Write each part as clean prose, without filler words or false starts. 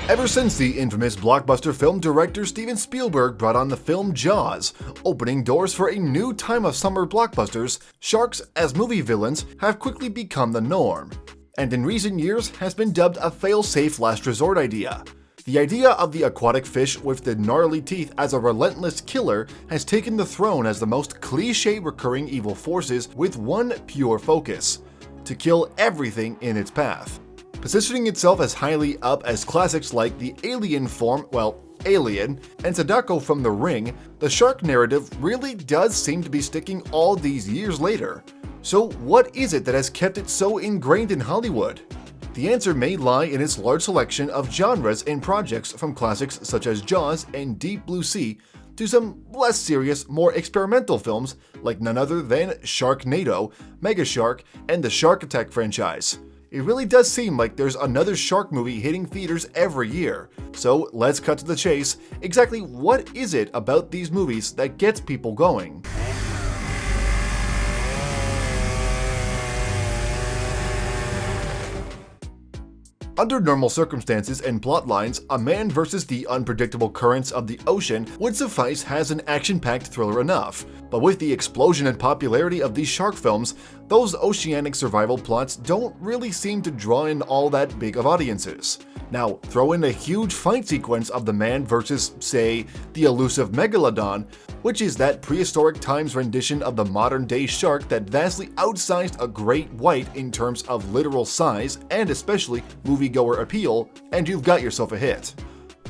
Ever since the infamous blockbuster film director Steven Spielberg brought on the film Jaws, opening doors for a new time of summer blockbusters, sharks as movie villains have quickly become the norm, and in recent years has been dubbed a fail-safe last resort idea. The idea of the aquatic fish with the gnarly teeth as a relentless killer has taken the throne as the most cliché recurring evil forces with one pure focus: to kill everything in its path. Positioning itself as highly up as classics like the Alien Alien, and Sadako from The Ring, the shark narrative really does seem to be sticking all these years later. So what is it that has kept it so ingrained in Hollywood? The answer may lie in its large selection of genres and projects, from classics such as Jaws and Deep Blue Sea to some less serious, more experimental films like none other than Sharknado, Mega Shark, and the Shark Attack franchise. It really does seem like there's another shark movie hitting theaters every year. So let's cut to the chase. Exactly what is it about these movies that gets people going? Under normal circumstances and plot lines, a man versus the unpredictable currents of the ocean would suffice as an action-packed thriller enough. But with the explosion and popularity of these shark films, those oceanic survival plots don't really seem to draw in all that big of audiences. Now, throw in a huge fight sequence of the man versus, say, the elusive megalodon, which is that prehistoric times rendition of the modern-day shark that vastly outsized a great white in terms of literal size and especially moviegoer appeal, and you've got yourself a hit.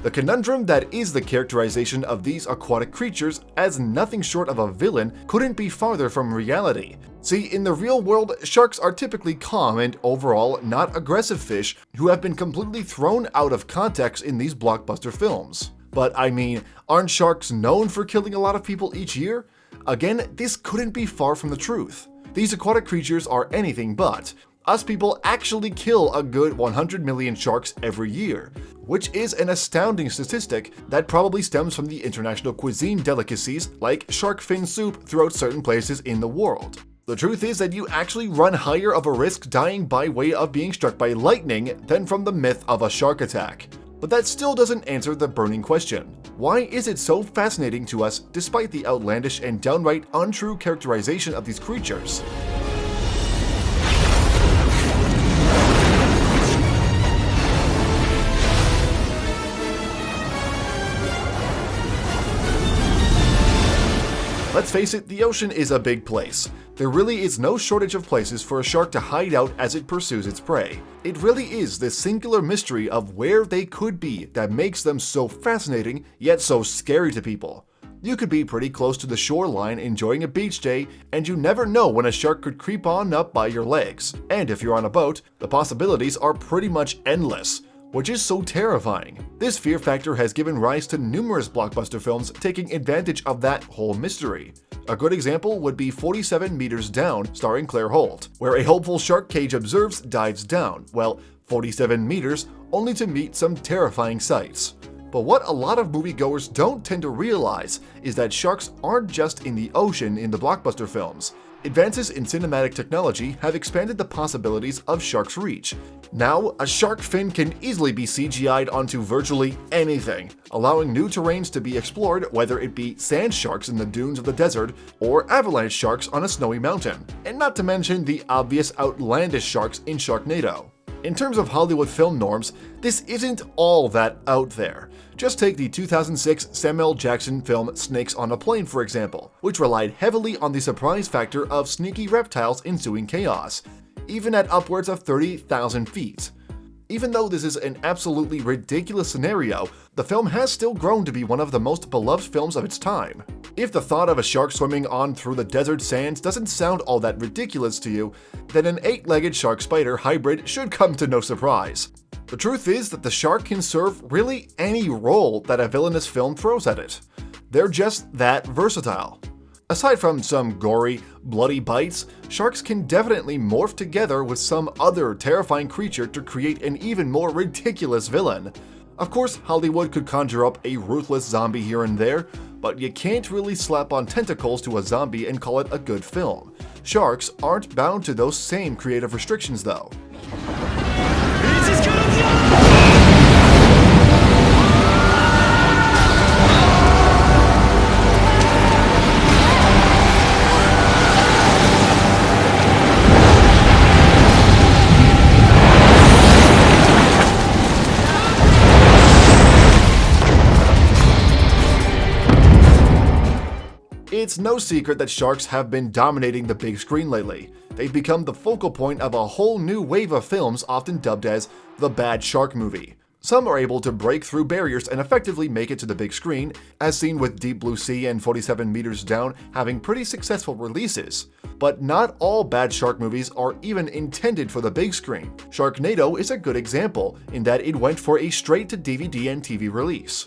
The conundrum that is the characterization of these aquatic creatures as nothing short of a villain couldn't be farther from reality. See, in the real world, sharks are typically calm and overall not aggressive fish who have been completely thrown out of context in these blockbuster films. But I mean, aren't sharks known for killing a lot of people each year? Again, this couldn't be far from the truth. These aquatic creatures are anything but. Us people actually kill a good 100 million sharks every year, which is an astounding statistic that probably stems from the international cuisine delicacies like shark fin soup throughout certain places in the world. The truth is that you actually run higher of a risk dying by way of being struck by lightning than from the myth of a shark attack. But that still doesn't answer the burning question. Why is it so fascinating to us despite the outlandish and downright untrue characterization of these creatures? Let's face it, the ocean is a big place. There really is no shortage of places for a shark to hide out as it pursues its prey. It really is this singular mystery of where they could be that makes them so fascinating, yet so scary to people. You could be pretty close to the shoreline enjoying a beach day, and you never know when a shark could creep on up by your legs. And if you're on a boat, the possibilities are pretty much endless, which is so terrifying. This fear factor has given rise to numerous blockbuster films taking advantage of that whole mystery. A good example would be 47 Meters Down, starring Claire Holt, where a hopeful shark Cage observes dives down, 47 meters, only to meet some terrifying sights. But what a lot of moviegoers don't tend to realize is that sharks aren't just in the ocean in the blockbuster films. Advances in cinematic technology have expanded the possibilities of sharks' reach. Now, a shark fin can easily be CGI'd onto virtually anything, allowing new terrains to be explored, whether it be sand sharks in the dunes of the desert or avalanche sharks on a snowy mountain, and not to mention the obvious outlandish sharks in Sharknado. In terms of Hollywood film norms, this isn't all that out there. Just take the 2006 Samuel Jackson film Snakes on a Plane, for example, which relied heavily on the surprise factor of sneaky reptiles ensuing chaos, even at upwards of 30,000 feet. Even though this is an absolutely ridiculous scenario, the film has still grown to be one of the most beloved films of its time. If the thought of a shark swimming on through the desert sands doesn't sound all that ridiculous to you, then an 8-legged shark-spider hybrid should come to no surprise. The truth is that the shark can serve really any role that a villainous film throws at it. They're just that versatile. Aside from some gory, bloody bites, sharks can definitely morph together with some other terrifying creature to create an even more ridiculous villain. Of course, Hollywood could conjure up a ruthless zombie here and there, but you can't really slap on tentacles to a zombie and call it a good film. Sharks aren't bound to those same creative restrictions though. It's no secret that sharks have been dominating the big screen lately. They've become the focal point of a whole new wave of films often dubbed as the bad shark movie. Some are able to break through barriers and effectively make it to the big screen, as seen with Deep Blue Sea and 47 Meters Down having pretty successful releases. But not all bad shark movies are even intended for the big screen. Sharknado is a good example, in that it went for a straight-to-DVD and TV release.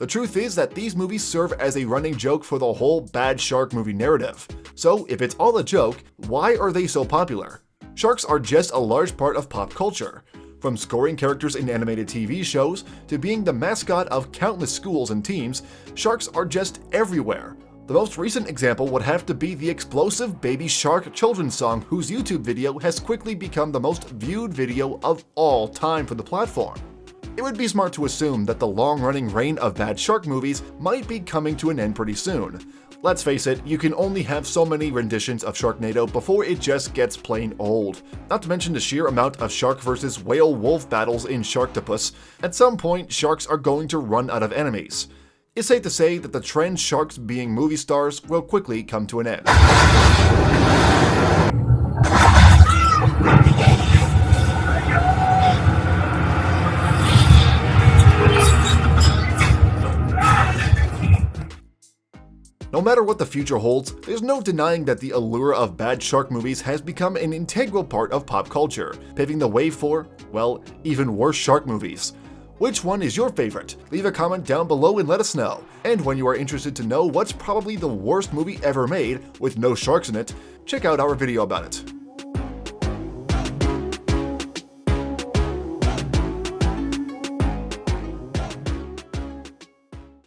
The truth is that these movies serve as a running joke for the whole bad shark movie narrative. So if it's all a joke, why are they so popular? Sharks are just a large part of pop culture. From scoring characters in animated TV shows to being the mascot of countless schools and teams, sharks are just everywhere. The most recent example would have to be the explosive Baby Shark children's song, whose YouTube video has quickly become the most viewed video of all time for the platform. It would be smart to assume that the long-running reign of bad shark movies might be coming to an end pretty soon. Let's face it, you can only have so many renditions of Sharknado before it just gets plain old. Not to mention the sheer amount of shark versus whale-wolf battles in Sharktopus. At some point, sharks are going to run out of enemies. It's safe to say that the trend sharks being movie stars will quickly come to an end. No matter what the future holds, there's no denying that the allure of bad shark movies has become an integral part of pop culture, paving the way for, well, even worse shark movies. Which one is your favorite? Leave a comment down below and let us know. And when you are interested to know what's probably the worst movie ever made with no sharks in it, check out our video about it.